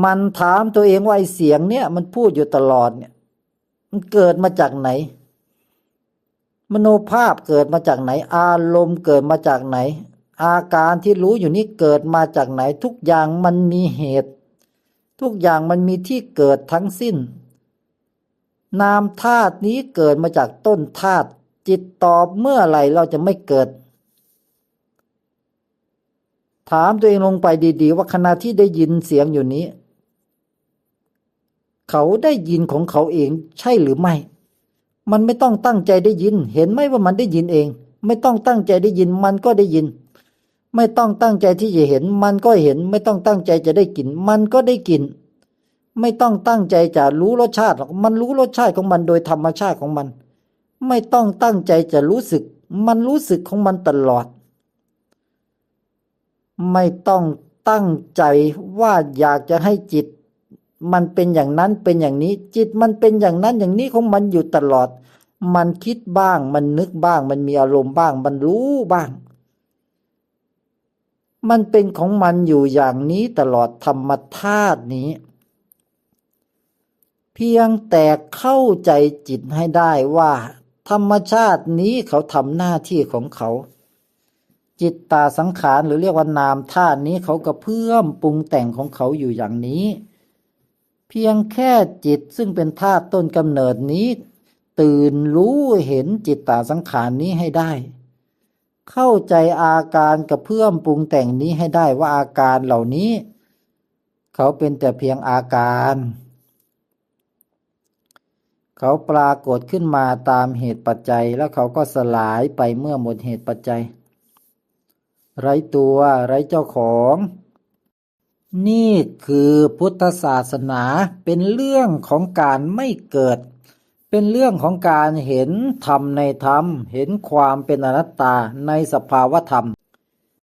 มันถามตัวเองว่าไอ้เสียงเนี่ยมันพูดอยู่ตลอดเนี่ยมันเกิดมาจากไหนมโนภาพเกิดมาจากไหนอารมณ์เกิดมาจากไหนอาการที่รู้อยู่นี้เกิดมาจากไหนทุกอย่างมันมีเหตุทุกอย่างมันมีที่เกิดทั้งสิ้นนามธาตุนี้เกิดมาจากต้นธาตุจิตตอบเมื่อไหร่เราจะไม่เกิดถามตัวเองลงไปดีๆว่าขณะที่ได้ยินเสียงอยู่นี้เขาได้ยินของเขาเองใช่หรือไม่มันไม่ต้องตั้งใจได้ยินเห็นไหมว่ามันได้ยินเองไม่ต้องตั้งใจได้ยินมันก็ได้ยินไม่ต้องตั้งใจที่จะเห็นมันก็เห็นไม่ต้องตั้งใจจะได้กลิ่นมันก็ได้กลิ่นไม่ต้องตั้งใจจะรู้รสชาติหรอกมันรู้รสชาติของมันโดยธรรมชาติของมันไม่ต้องตั้งใจจะรู้สึกมันรู้สึกของมันตลอดไม่ต้องตั้งใจว่าอยากจะให้จิตมันเป็นอย่างนั้นเป็นอย่างนี้จิตมันเป็นอย่างนั้นอย่างนี้ของมันอยู่ตลอดมันคิดบ้างมันนึกบ้างมันมีอารมณ์บ้างมันรู้บ้างมันเป็นของมันอยู่อย่างนี้ตลอดธรรมธาตุนี้เพียงแต่เข้าใจจิตให้ได้ว่าธรรมชาตินี้เขาทำหน้าที่ของเขาจิตตาสังขารหรือเรียกว่านามธาตุนี้เขาก็เพิ่มปรุงแต่งของเขาอยู่อย่างนี้เพียงแค่จิตซึ่งเป็นธาตุต้นกำเนิดนี้ตื่นรู้เห็นจิตตาสังขารนี้ให้ได้เข้าใจอาการกระเพื่อมปรุงแต่งนี้ให้ได้ว่าอาการเหล่านี้เขาเป็นแต่เพียงอาการเขาปรากฏขึ้นมาตามเหตุปัจจัยแล้วเขาก็สลายไปเมื่อหมดเหตุปัจจัยไร้ตัวไร้เจ้าของนี่คือพุทธศาสนาเป็นเรื่องของการไม่เกิดเป็นเรื่องของการเห็นธรรมในธรรมเห็นความเป็นอนัตตาในสภาวธรรม